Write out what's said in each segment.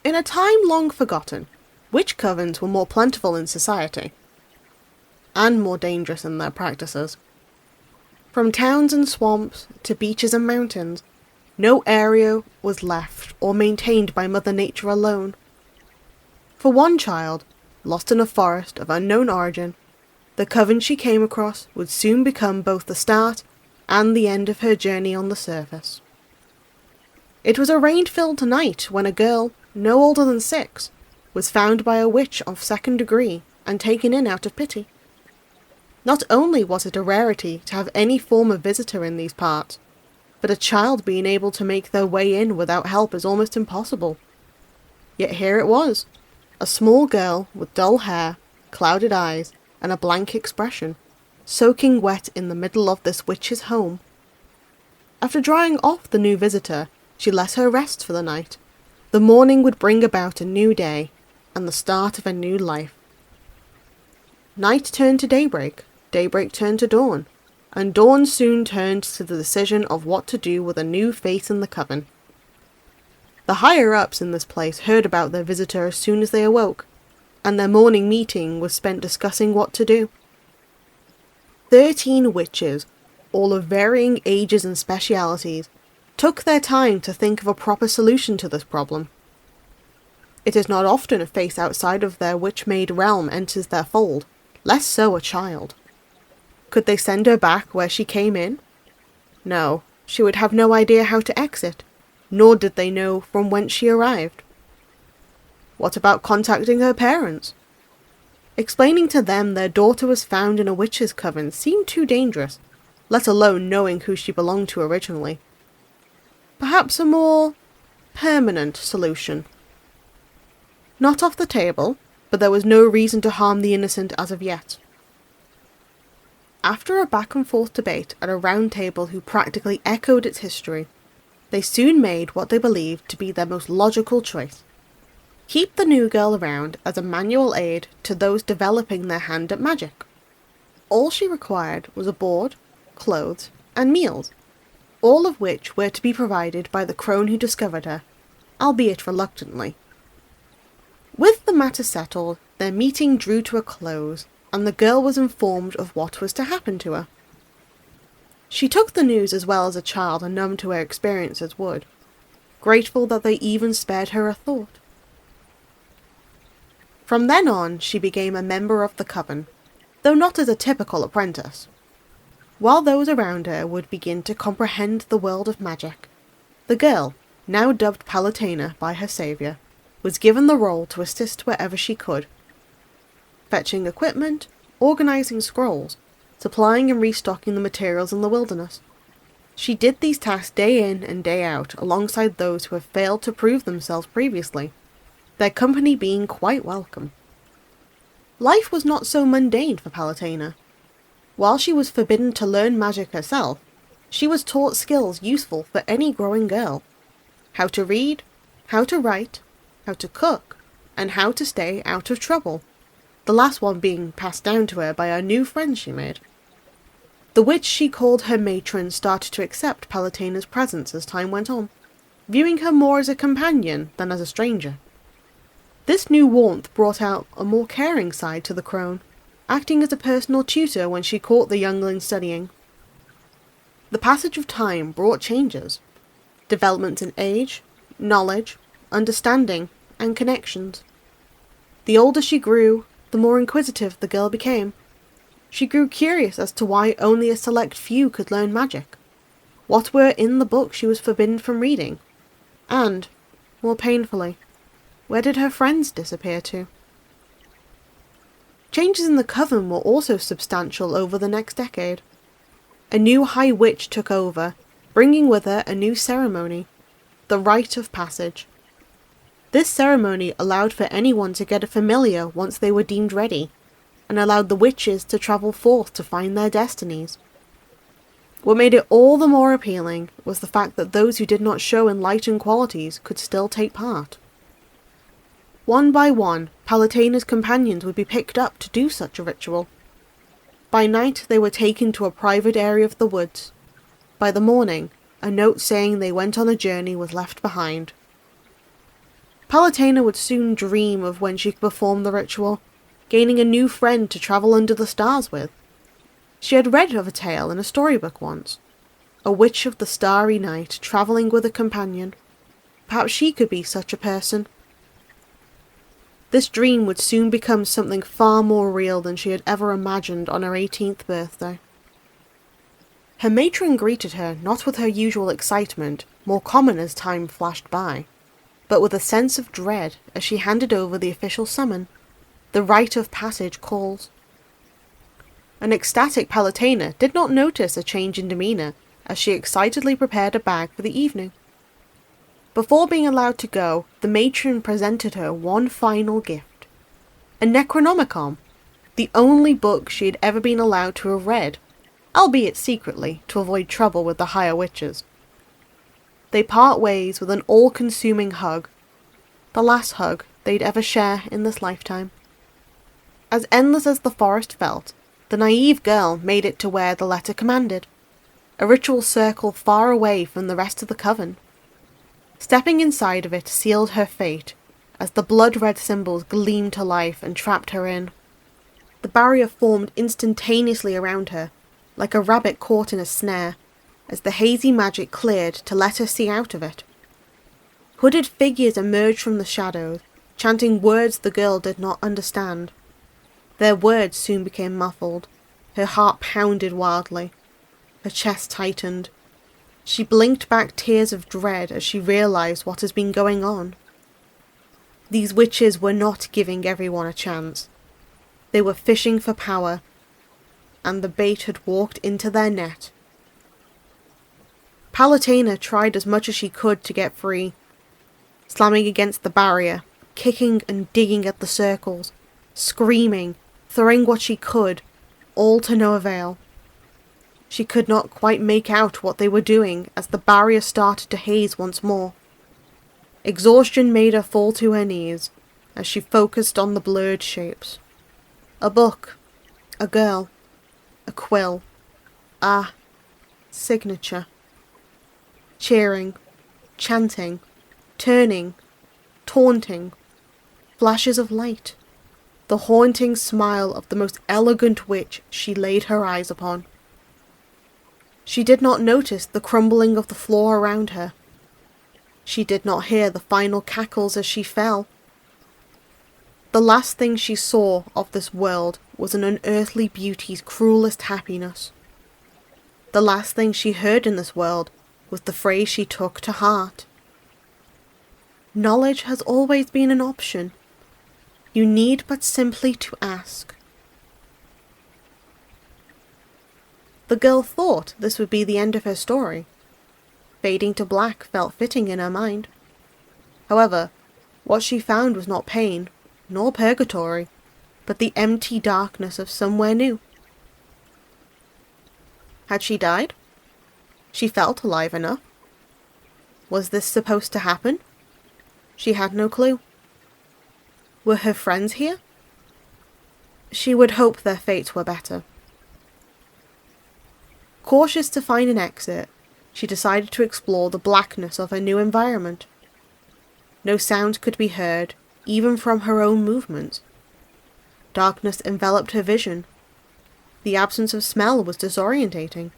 In a time long forgotten, witch covens were more plentiful in society, and more dangerous in their practices. From towns and swamps to beaches and mountains, no area was left or maintained by Mother Nature alone. For one child, lost in a forest of unknown origin, the coven she came across would soon become both the start and the end of her journey on the surface. It was a rain-filled night when a girl, no older than 6, was found by a witch of 2nd degree and taken in out of pity. Not only was it a rarity to have any form of visitor in these parts, but a child being able to make their way in without help is almost impossible. Yet here it was, a small girl with dull hair, clouded eyes, and a blank expression, soaking wet in the middle of this witch's home. After drying off the new visitor, she let her rest for the night. The morning would bring about a new day, and the start of a new life. Night turned to daybreak, daybreak turned to dawn, and dawn soon turned to the decision of what to do with a new face in the coven. The higher-ups in this place heard about their visitor as soon as they awoke, and their morning meeting was spent discussing what to do. 13 witches, all of varying ages and specialities, took their time to think of a proper solution to this problem. It is not often a face outside of their witch-made realm enters their fold, less so a child. Could they send her back where she came in? No, she would have no idea how to exit, nor did they know from whence she arrived. What about contacting her parents? Explaining to them their daughter was found in a witch's coven seemed too dangerous, let alone knowing who she belonged to originally. Perhaps a more permanent solution. Not off the table, but there was no reason to harm the innocent as of yet. After a back-and-forth debate at a round table who practically echoed its history, they soon made what they believed to be their most logical choice. Keep the new girl around as a manual aid to those developing their hand at magic. All she required was a board, clothes, and meals, all of which were to be provided by the crone who discovered her, albeit reluctantly. With the matter settled, their meeting drew to a close, and the girl was informed of what was to happen to her. She took the news as well as a child and numb to her experiences would, grateful that they even spared her a thought. From then on, she became a member of the coven, though not as a typical apprentice. While those around her would begin to comprehend the world of magic, the girl, now dubbed Palutena by her saviour, was given the role to assist wherever she could, fetching equipment, organising scrolls, supplying and restocking the materials in the wilderness. She did these tasks day in and day out alongside those who have failed to prove themselves previously, their company being quite welcome. Life was not so mundane for Palutena. While she was forbidden to learn magic herself, she was taught skills useful for any growing girl. How to read, how to write, how to cook, and how to stay out of trouble, the last one being passed down to her by a new friend she made. The witch she called her matron started to accept Palutena's presence as time went on, viewing her more as a companion than as a stranger. This new warmth brought out a more caring side to the crone, acting as a personal tutor when she caught the youngling studying. The passage of time brought changes, developments in age, knowledge, understanding, and connections. The older she grew, the more inquisitive the girl became. She grew curious as to why only a select few could learn magic, what were in the book she was forbidden from reading, and, more painfully, where did her friends disappear to? Changes in the coven were also substantial over the next decade. A new High Witch took over, bringing with her a new ceremony, the Rite of Passage. This ceremony allowed for anyone to get a familiar once they were deemed ready, and allowed the witches to travel forth to find their destinies. What made it all the more appealing was the fact that those who did not show enlightened qualities could still take part. One by one, Palutena's companions would be picked up to do such a ritual. By night they were taken to a private area of the woods. By the morning, a note saying they went on a journey was left behind. Palutena would soon dream of when she could perform the ritual, gaining a new friend to travel under the stars with. She had read of a tale in a storybook once, a witch of the starry night travelling with a companion. Perhaps she could be such a person. This dream would soon become something far more real than she had ever imagined on her 18th birthday. Her matron greeted her not with her usual excitement, more common as time flashed by, but with a sense of dread as she handed over the official summon. The rite of passage calls. An ecstatic Palutena did not notice a change in demeanour as she excitedly prepared a bag for the evening. Before being allowed to go, the matron presented her one final gift. A Necronomicon, the only book she had ever been allowed to have read, albeit secretly to avoid trouble with the higher witches. They part ways with an all-consuming hug, the last hug they'd ever share in this lifetime. As endless as the forest felt, the naive girl made it to where the letter commanded, a ritual circle far away from the rest of the coven. Stepping inside of it sealed her fate, as the blood-red symbols gleamed to life and trapped her in. The barrier formed instantaneously around her, like a rabbit caught in a snare, as the hazy magic cleared to let her see out of it. Hooded figures emerged from the shadows, chanting words the girl did not understand. Their words soon became muffled. Her heart pounded wildly. Her chest tightened. She blinked back tears of dread as she realized what has been going on. These witches were not giving everyone a chance. They were fishing for power, and the bait had walked into their net. Palutena tried as much as she could to get free, slamming against the barrier, kicking and digging at the circles, screaming, throwing what she could, all to no avail. She could not quite make out what they were doing as the barrier started to haze once more. Exhaustion made her fall to her knees as she focused on the blurred shapes. A book, a girl, a quill, signature. Cheering, chanting, turning, taunting, flashes of light. The haunting smile of the most elegant witch she laid her eyes upon. She did not notice the crumbling of the floor around her. She did not hear the final cackles as she fell. The last thing she saw of this world was an unearthly beauty's cruelest happiness. The last thing she heard in this world was the phrase she took to heart. Knowledge has always been an option. You need but simply to ask. The girl thought this would be the end of her story. Fading to black felt fitting in her mind. However, what she found was not pain, nor purgatory, but the empty darkness of somewhere new. Had she died? She felt alive enough. Was this supposed to happen? She had no clue. Were her friends here? She would hope their fates were better. Cautious to find an exit, she decided to explore the blackness of her new environment. No sound could be heard, even from her own movements. Darkness enveloped her vision. The absence of smell was disorientating.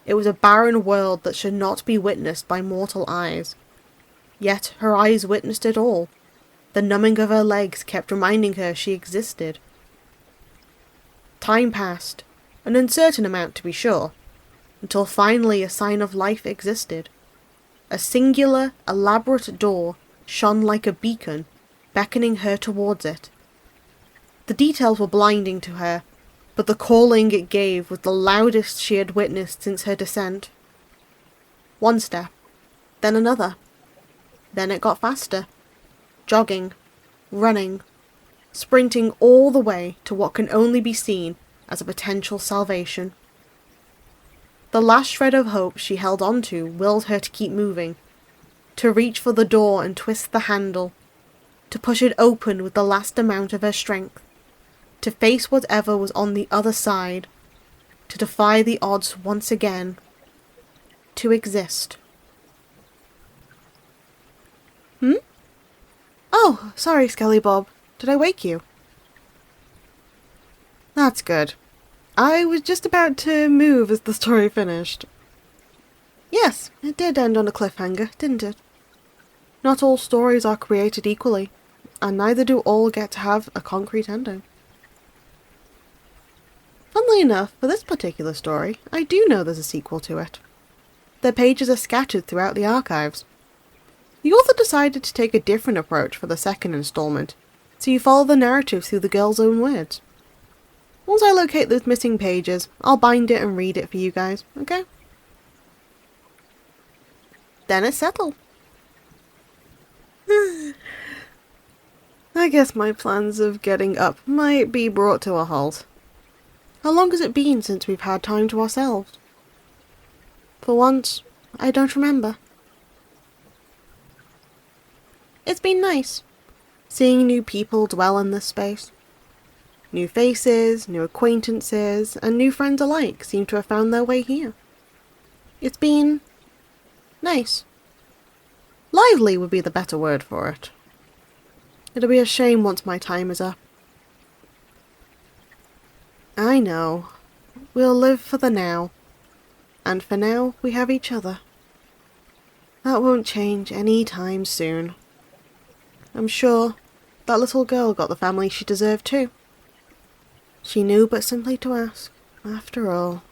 It was a barren world that should not be witnessed by mortal eyes. Yet her eyes witnessed it all. The numbing of her legs kept reminding her she existed. Time passed, an uncertain amount to be sure, until finally a sign of life existed. A singular, elaborate door shone like a beacon, beckoning her towards it. The details were blinding to her, but the calling it gave was the loudest she had witnessed since her descent. One step, then another. Then it got faster. Jogging, running, sprinting all the way to what can only be seen as a potential salvation. The last shred of hope she held on to willed her to keep moving, to reach for the door and twist the handle, to push it open with the last amount of her strength, to face whatever was on the other side, to defy the odds once again, to exist. Oh, sorry, Skelly Bob. Did I wake you? That's good. I was just about to move as the story finished. Yes, it did end on a cliffhanger, didn't it? Not all stories are created equally, and neither do all get to have a concrete ending. Funnily enough, for this particular story, I do know there's a sequel to it. Their pages are scattered throughout the archives. The author decided to take a different approach for the second installment, so you follow the narrative through the girl's own words. Once I locate those missing pages, I'll bind it and read it for you guys, okay? Then it's settled. I guess my plans of getting up might be brought to a halt. How long has it been since we've had time to ourselves? For once, I don't remember. It's been nice, seeing new people dwell in this space. New faces, new acquaintances, and new friends alike seem to have found their way here. It's been nice. Lively would be the better word for it. It'll be a shame once my time is up. I know. We'll live for the now. And for now, we have each other. That won't change any time soon. I'm sure that little girl got the family she deserved too. She knew but simply to ask, after all.